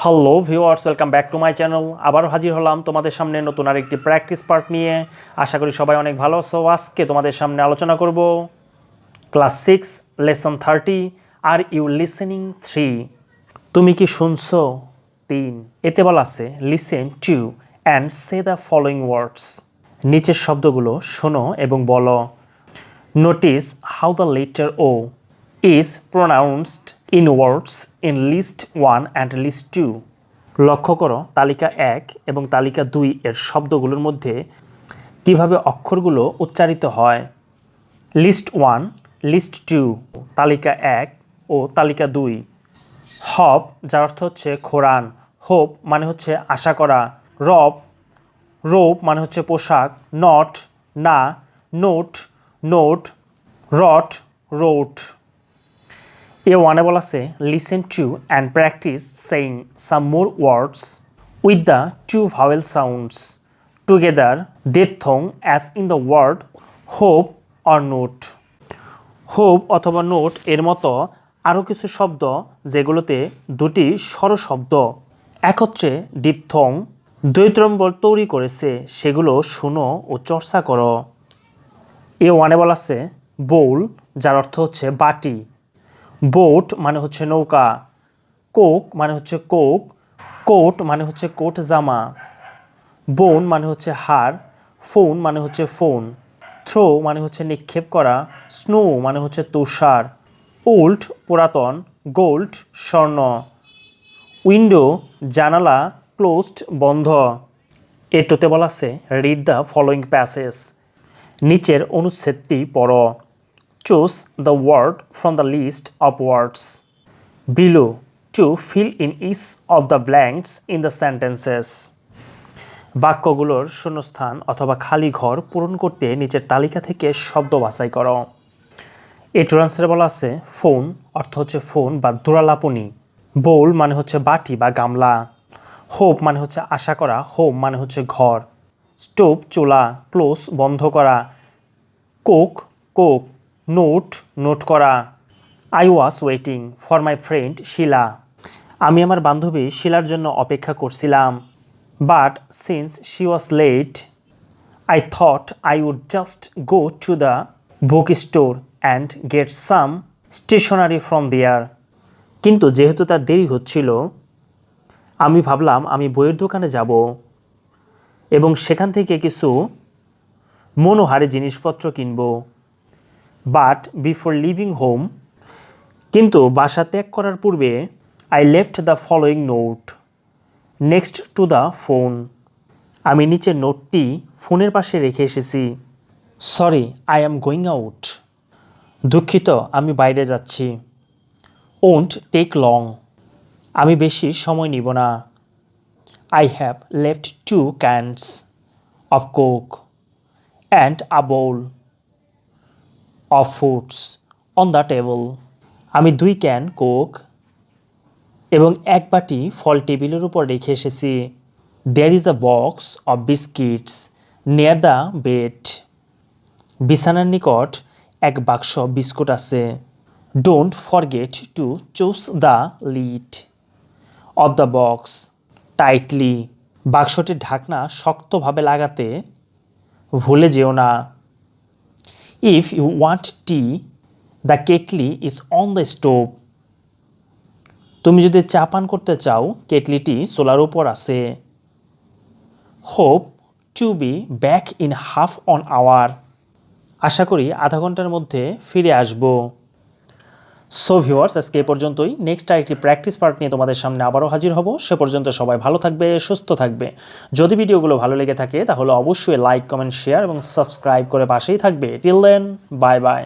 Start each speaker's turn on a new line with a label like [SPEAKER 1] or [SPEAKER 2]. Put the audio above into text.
[SPEAKER 1] Hello viewers, welcome back to my channel. আবারও হাজির হলাম তোমাদের সামনে নতুন আরেকটি প্র্যাকটিস পার্ট নিয়ে। আশা করি সবাই অনেক ভালো আছো। আজকে তোমাদের সামনে আলোচনা করব class 6 lesson 30 are you listening 3। তুমি কি শুনছো 3। এতে বলা আছে listen to and say the following words. নিচের শব্দগুলো শোনো এবং বলো। Notice how the letter O is pronounced in words in list 1 and list 2. লক্ষ্য করো তালিকা 1 এবং তালিকা 2 এর শব্দগুলোর মধ্যে কিভাবে অক্ষরগুলো উচ্চারিত হয়। লিস্ট 1, লিস্ট 2, তালিকা 1 ও তালিকা 2। হপ যার অর্থ হচ্ছে খোরান, হোপ মানে হচ্ছে আশা করা, রোপ মানে হচ্ছে পোশাক, নট না, নোট, রট রোট। A1 বলা আছে listen to and practice saying some more words with the two vowel sounds together diphthong as in the word hope or note. Hope অথবা নোট এর মতো আরও কিছু শব্দ যেগুলোতে দুটি স্বরশব্দ একত্রে ডিপথং দ্বৈতম্বর তৈরি করেছে সেগুলো শোনো ও চর্চা করো। A1 বলা আছে বোল যার অর্থ হচ্ছে বাটি, বোট মানে হচ্ছে নৌকা, কোক মানে হচ্ছে কোট মানে হচ্ছে কোট জামা, বোন মানে হচ্ছে হাড়, ফোন মানে হচ্ছে ফোন, থ্রো মানে হচ্ছে নিক্ষেপ করা, স্নো মানে হচ্ছে তুষার, ওল্ড পুরাতন, গোল্ড স্বর্ণ, উইন্ডো জানালা, ক্লোজড বন্ধ। এটোতে বলা আছে রিড দ্য ফলোয়িং প্যাসেজ। নিচের অনুচ্ছেদটি পড়ো। Choose the word from the list of words below to fill in each of the blanks in the sentences. বাক্যগুলোর শূন্যস্থান অথবা খালি ঘর পূরণ করতে নিচের তালিকা থেকে শব্দ বাছাই করো। এটার আনসারে বলা আছে ফোন অর্থ হচ্ছে ফোন বা দোলালাপনি, বোল মানে হচ্ছে বাটি বা গামলা, হোপ মানে হচ্ছে আশা করা, হোম মানে হচ্ছে ঘর, স্টোভ চুলা, ক্লোজ বন্ধ করা, কোক নোট করা। I was waiting for my friend Shila, আমি আমার বান্ধবী শিলার জন্য অপেক্ষা করছিলাম। But since she was late I thought I would just go to the book store and get some stationery from there. কিন্তু যেহেতু তার দেরি হচ্ছিল আমি ভাবলাম আমি বইয়ের দোকানে যাব এবং সেখান থেকে কিছু মনোহারী জিনিসপত্র কিনব। বাট বিফোর লিভিং হোম, কিন্তু বাসা ত্যাগ করার পূর্বে I left the following note next to the phone, আমি নিচের নোটটি ফোনের পাশে রেখে এসেছি। Sorry I am going out, দুঃখিত আমি বাইরে যাচ্ছি। ওন্ট টেক লং, আমি বেশি সময় নিব না। I have left 2 cans of Coke and a bowl of foods on the table. আমি 2 ক্যান কোক এবং 1 বাটি ফল টেবিলের উপর রেখে এসেছি। There is a box of biscuits near the bed. বিছানার নিকট 1 বাক্স বিস্কুট আছে। Don't forget to choose the lid of the box tightly. বাক্সটির ঢাকনা শক্তভাবে লাগাতে ভুলে যেও না। If you want tea, the kettle is on the stove. তুমি যদি চা পান করতে চাও কেটলিটি চুলার উপর আছে। Hope to be back in half an hour. আশা করি আধা ঘন্টার মধ্যে ফিরে আসবো। সো ভিউয়ার্স, আজকে এই পর্যন্তই। নেক্সট আরেকটি প্র্যাকটিস পার্ট নিয়ে তোমাদের সামনে আবারও হাজির হব। সে পর্যন্ত সবাই ভালো থাকবে, সুস্থ থাকবে। যদি ভিডিওগুলো ভালো লেগে থাকে তাহলে অবশ্যই লাইক, কমেন্ট, শেয়ার এবং সাবস্ক্রাইব করে পাশেই থাকবে। Till then, bye by.